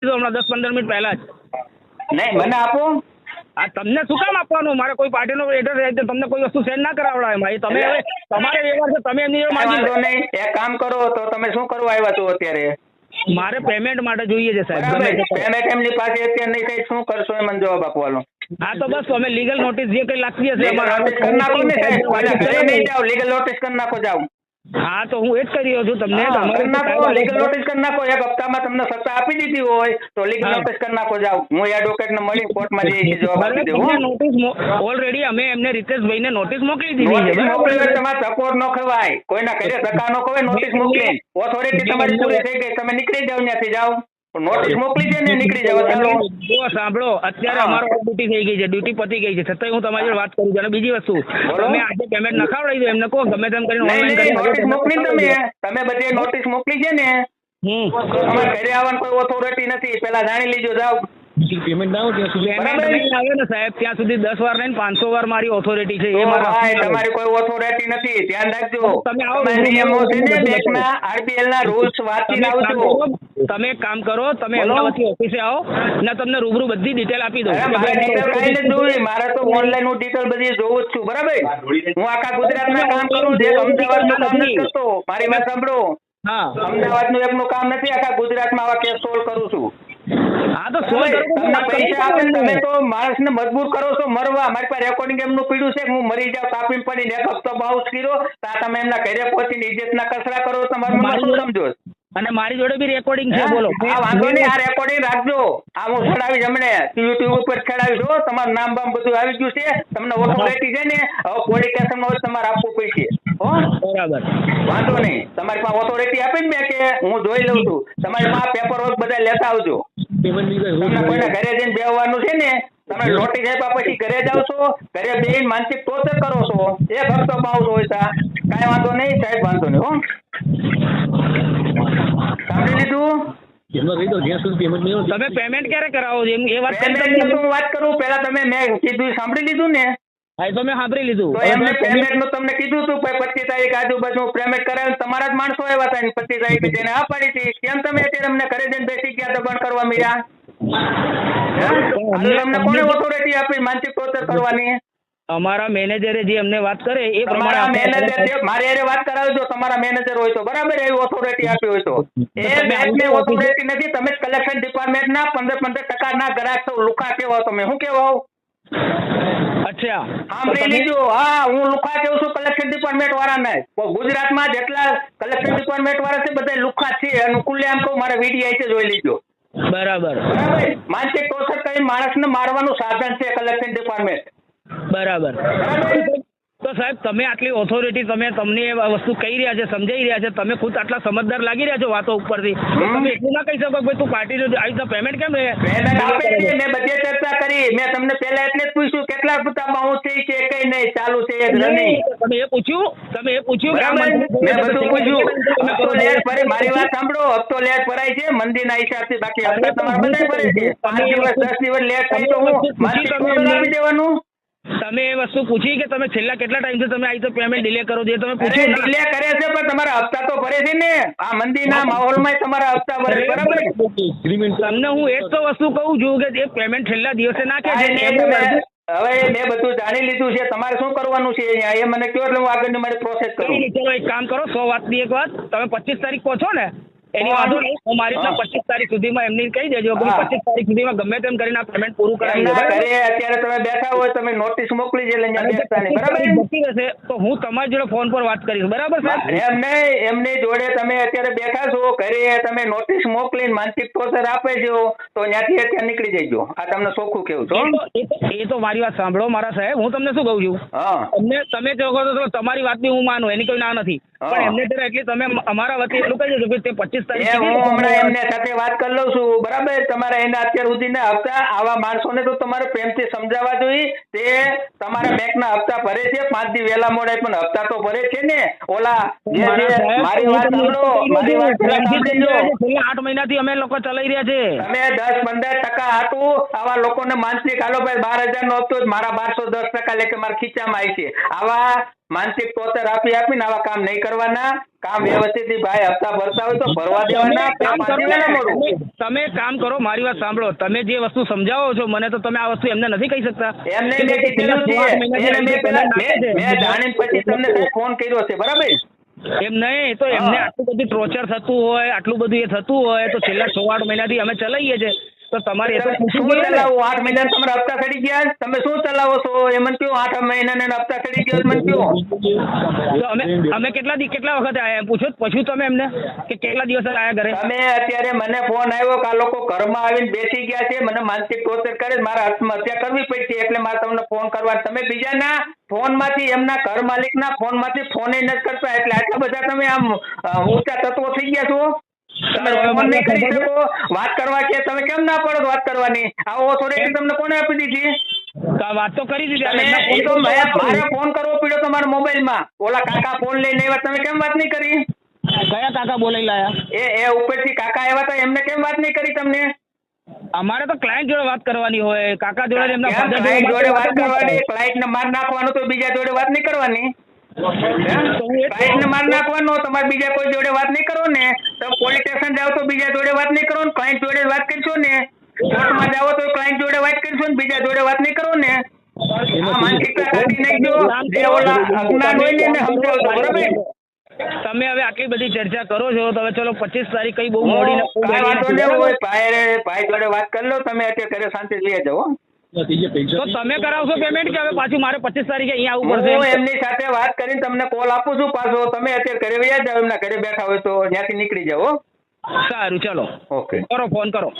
હમણાં 10-15 મિનિટ પહેલા જ. નહીં મને આપો. આ તમને શું કામ આપવાનું? મારે કોઈ પાર્ટીનો એડ્રેસ તમને કોઈ વસ્તુ સેન્ડ ના કરાવડાવે ભાઈ. તમે હવે તમારે વ્યવહાર છે, તમે એમની જોડે માગી લો. નહીં, એક કામ કરો તો તમે શું કરવા આવ્યા છો અત્યારે? મારે પેમેન્ટ માટે જોઈએ છે સાહેબ. પેમેન્ટ એમની પાસે અત્યારે નહીં થાય, શું કરશો એ મને જવાબ આપવાનો. હા તો બસ અમે લીગલ નોટિસ જે કઈ લાગતી હશે નોટિસ કરી નાખો ને સાહેબ, કોઈના ઘરે નહીં જાઓ, લીગલ નોટિસ કરી નાખો, જાઓ. હા તો હું એ જ કરી રહ્યો છું તમને. કરી નાખો, લીગલ નોટિસ કરી નાખો. એક હપ્તામાં તમને સત્તા આપી દીધી હોય તો લીગલ નોટિસ કરી નાખો, જાઓ. હું એડવોકેટ ને મળી કોર્ટમાં જઈ જવાબ આપી દઉં. નોટિસ ઓલરેડી અમે એમને રીતેશભાઈને નોટિસ મોકલી દીધી છે. મોકલી તમારે ટકોર ન ખવાય, કોઈના ઘરે ધક્કા ન ખવાય. નોટિસ મોકલી, ઓથોરિટી તમારી પૂરી થઈ ગઈ, તમે નીકળી જાવ ત્યાંથી, જાઓ. નોટિસ મોકલી છે ને, નીકળી જાવ, ચાલો. જો સાંભળો, અત્યારે અમારો ડ્યુટી થઈ ગઈ છે, ડ્યુટી પતી ગઈ છે, છતાંય હું તમારી જોડે વાત કરું છું. અને બીજી વસ્તુ, તમે આજે પેમેન્ટ નખાવડાવી દો, એમને કહો ગમે તેમ કરીને ઓનલાઈન કરી. નોટિસ મોકલી તમે બધે નોટિસ મોકલી છે ને. તમારે ઘરે આવવાની કોઈ ઓથોરિટી નથી, પેલા જાણી લીજો, જાઓ. પેમેન્ટ ના આવે ને સાહેબ, ત્યાં સુધી 10 વાર નહીં 500 વાર મારી ઓથોરિટી છે. તમારી કોઈ ઓથોરિટી નથી, ધ્યાન રાખજો. તમે નિયમો છે ને બેંકના, આરબીએલ ના રૂલ્સ વાંચીને આવજો. તમે એક કામ કરો, તમે અમદાવાદથી ઓફિસે આવો ને તમને રૂબરૂ બધી ડિટેલ આપી દઉં. મારે ડિટેલ કઈ નથી જોવી, મારે તો ઓનલાઈન હું ડિટેલ બધી જોઉં જ છું, બરાબર. હું આખા ગુજરાતમાં કામ કરું છું, અમદાવાદનું કામ નથી કરતો. મારી વાત સાંભળો, હા, અમદાવાદનું એકનું કામ નથી, આખા ગુજરાતમાં આવા કેસ સોલ્વ કરું છું. હા તો તમને પૈસા આપે, તમે તો માણસને મજબૂર કરો છો મરવા. મારી પાસે રેકોર્ડિંગ એમનું પીડ્યું છે, હું મરી જાઉં કાપીને પડીને, એક હપ્તો બાઉન્સ કર્યો તો તમે એમના ઘરે પહોંચીને ઇજ્જતના કચરા કરો, તમારું મને શું સમજો? અને મારી જોડે બી રેકોર્ડિંગ છે, બોલો. હા વાંધો નહીં, આ રેકોર્ડિંગ રાખજો. આ હું ચડાવીશ હમણે યુટ્યુબ ઉપર ચડાવીશ. તમારું નામ બામ બધું આવી ગયું છે, તમને ઓથોરિટી છે ને, હવે પોલિટિશિયન હોય તમારે આપવું પડશે. બરાબર, વાંધો નહીં. તમારી પાસે ઓથોરિટી આપી ને કે હું જોઈ લઉં છું. તમારી પાસે પેપર વર્ક બધા લેતા આવજો. તમને કોઈના ઘરે જઈને બેસવાનું છે ને, તમે નોટિસ આપ્યા પછી ઘરે જાવ છો, ઘરે બેહીને માનસિક ટોર્ચર કરો છો, એક હપ્તો પાઉસ હોય તા કાંઈ વાંધો નહીં સાહેબ, વાંધો નહીં. હો સાંભળી લીધું? તમે પેમેન્ટ ક્યારે કરાવો છો એ વાત હું વાત કરું, પેલા તમે મેં કીધું સાંભળી લીધું ને? હા તો મેં સાંભળી લીધું. તો એમને પેમેન્ટ નું તમને કીધું હતું 25 તારીખ આજુબાજુ પેમેન્ટ કરાવે, તમારા જ માણસો આવ્યા હતા 25 તારીખે જેને આ પાડી હતી. કેમ તમે અત્યારે અમને ઘરે જઈને બેસી ગયા દબાણ કરવા મળ્યા? તમને કોને ઓથોરિટી આપી માનસિક ટોર્ચર કરવાની? અમારા મેનેજરે જે અમને વાત કરે એ પ્રમાણે મેનેજર મારે એને વાત કરાવજો. તમારા મેનેજર હોય તો બરાબર, એવી ઓથોરિટી આપી હોય તો. એ બેંકની ઓથોરિટી નથી, તમે કલેક્શન ડિપાર્ટમેન્ટ ના 15% ના ગ્રાહક છો. લુખા કેવો તમે? શું કેવો? અચ્છા, સાંભળી લીધું. હા, હું લુખા કેવું છું કલેક્શન ડિપાર્ટમેન્ટ વાળા ને. ગુજરાતમાં જેટલા કલેક્શન ડિપાર્ટમેન્ટ વાળા છે બધા લુખા છે. અને ખુલ્લે આમ કહું, મારા વિડીયો છે, જોઈ લીધો. બરાબર, માનસિક ટોર્ચર કરી માણસને મારવાનું સાધન છે કલેક્શન ડિપાર્ટમેન્ટ. બરાબર. તો સાહેબ તમે આટલી ઓથોરિટી, તમને એ વસ્તુ કહી રહ્યા છે, સમજાઈ રહ્યા છે, તમે ખુદ આટલા સમજદાર લાગી રહ્યા છો વાતો ઉપરથી, તમે એટલું ના કહી શકો ભાઈ તું પાર્ટી આવી રીતે પેમેન્ટ કેમ મેં બધી ચર્ચા કરી. મેં તમને પહેલા એટલે જ પૂછ્યું કેટલા રૂપિયા બાઉન્સ છે કે કઈ નહીં ચાલુ છે નહીં. તમે એ પૂછ્યું? મેં બધું પૂછ્યું. હપ્તો લેટ ભરે, મારી વાત સાંભળો, હપ્તો લેટ ભરાય છે મંદિરના હિસાબથી, બાકી હપ્તા તમારે બધા ભરે છે. 5 દિવસ 10 દિવસ લેટ થઈ તો હું માનસિક ટોર્ચર આપી દેવાનું? તમે એ વસ્તુ પૂછી કે તમે છેલ્લા કેટલા ટાઈમથી તમે આવી તો પેમેન્ટ ડિલે કરો છો? તમે પૂછ્યું? ડિલે કરે છે પણ તમારા હપ્તા તો ભરે છે ને. આ મંદિરના માહોલમાં તમારા હપ્તા ભરે, બરાબર. તમને હું એક તો વસ્તુ કહું છું કે એ પેમેન્ટ છેલ્લા દિવસે નાખે છે. હવે મેં બધું જાણી લીધું છે, તમારે શું કરવાનું છે અહીંયા એ મને કહો એટલે હું આગળની મારી પ્રોસેસ કરું. ચલો એક કામ કરો, 100 વાતની એક વાત, તમે 25 તારીખ પહોંચો ને એની વાંધો નહીં, હું મારી 25 તારીખ સુધીમાં એમની કહી દેજો કે 25 તારીખ સુધીમાં ગમે તેમ કરીને આ પેમેન્ટ પૂરું કરાવી દો. અત્યારે તમે બેઠા હોય, તમે નોટિસ મોકલી છે બરાબર, તો હું તમારી જોડે ફોન પર વાત કરીશ, બરાબર સાહેબ? એમની જોડે તમે અત્યારે બેઠા છો, ઘરે તમે નોટિસ મોકલીને માનસિક ટોર્ચર આપે છો તો ત્યાંથી અત્યારે નીકળી જજો. આ તમને ચોખ્ખું કેવું છો. એ તો મારી વાત સાંભળો મારા સાહેબ, હું તમને શું કહું છું, તમે કહો છો તમારી વાત બી હું માનું, એની કોઈ ના નથી, પણ એમને જરા એટલી તમે અમારા વતી એટલું કહી દેજો કે તે 25 તારીખ હું હમણાં એમને સાથે વાત કરી લઉં છું, બરાબર. તમારે એને અત્યાર સુધીના હપ્તા, આવા માણસોને તો તમારે પ્રેમથી સમજાવવા જોઈએ. તે તમારા બેંકના હપ્તા ભરે છે, 5 દી વહેલા મોડા પણ હપ્તા તો ભરે છે ને. ઓલા મારી વાત સાંભળો, મારી વાત સાંભળી લો. છેલ્લા 8 મહિનાથી અમે લોકો ચલાવી રહ્યા છે. તમે 10 10-15% હતું આવા લોકોને માનસિક હાલો ભાઈ 12,000 નો હપ્તો મારા 1210% લેકે મારા ખીચામાં આવી છે. આવા માનસિક ટોર્ચર આપીને આવા કામ નહીં કરવાના. કામ વ્યવસ્થિત ભાઈ હપ્તા ભરતા હોય તો ભરવા દેવાના. તમે કામ કરો, મારી વાત સાંભળો. તમે જે વસ્તુ સમજાવો છો મને, તો તમે આ વસ્તુ એમને નથી કહી શકતા? એમને મેં કીધેલું છે, મેં જાણીને પછી તમને ફોન કર્યો છે, બરાબર? એમ નહીં તો એમને આટલું બધું ટોર્ચર થતું હોય, આટલું બધું એ થતું હોય, તો છેલ્લા 6-8 મહિનાથી અમે ચલાવીએ છીએ, તો તમારે એ તો શું ચલાવો? 8 મહિના તમારા હપ્તા ચડી ગયા, તમે શું ચલાવો છો એ મને કહો. 8 મહિના હપ્તા ચડી ગયો મને કહો. તો અમે કેટલા વખત આયા એમ પૂછ્યું તમે એમને કે કેટલા દિવસ આયા ઘરે? તમે અત્યારે મને ફોન આવ્યો કે આ લોકો ઘરમાં આવીને બેસી ગયા છે, મને માનસિક ટોર્ચર કરે, મારા આત્મહત્યા કરવી પડશે, એટલે મારે તમને ફોન કરવા. તમે બીજાના ફોનમાંથી, એમના ઘર માલિકના ફોનમાંથી ફોન નથી કરતા, એટલે આટલા બધા તમે આમ ઊંચા તત્વો થઈ ગયા છો. તમે ફોન નહીં કરી શકો, વાત કરવા કે તમે કેમ ના પડો વાત કરવાની? આ ઓથોરિટી તમને કોને આપી દીધી? વાત તો કરી દીધી. એ તો મારે ફોન કરવો પડ્યો તમારા મોબાઈલમાં. ઓલા કાકા ફોન લઈને આવ્યા, તમે કેમ વાત નહીં કરી? કયા કાકા બોલાવી લાયા? એ ઉપરથી કાકા આવ્યા હતા, એમને કેમ વાત નહીં કરી તમને? અમારે તો ક્લાયન્ટ જોડે વાત કરવાની હોય, કાકા જોડે, એમના ફાધર જોડે વાત કરવાની. ક્લાયન્ટ ને માર નાખવાનું તો બીજા જોડે વાત નહીં કરવાની. ક્લાયન્ટ ને માર નાખવાનો, તમારે બીજા કોઈ જોડે વાત નહીં કરો ને. તમે પોલીસ સ્ટેશન જાઓ તો બીજા જોડે વાત નહીં કરો ને, ક્લાયન્ટ જોડે વાત કરશો ને. કોર્ટમાં જાઓ તો ક્લાયન્ટ જોડે વાત કરશો ને, બીજા જોડે વાત નહીં કરો ને. આ માનસિકતા કાઢી નાખજો. જે ઓલા અજ્ઞાન હોય ને એને સમજાવજો, બરાબર? તમે હવે આટલી બધી ચર્ચા કરો છો, તો હવે ચલો 25 તારીખ કઈ બહુ મોડી ભાઈ જોડે વાત કરી લો. તમે અત્યારે ઘરે શાંતિ લઈ જાઓ. તો તમે કરાવશો પેમેન્ટ કે હવે પાછું મારે 25 તારીખે અહીંયા આવવું પડશે? હું એમની સાથે વાત કરીને તમને કોલ આપું છું પાછો. તમે અત્યારે ઘરે વયા જાઓ, એમના ઘરે બેઠા હોય તો ત્યાંથી નીકળી જાઓ. સારું, ચલો ઓકે, કરો, ફોન કરો.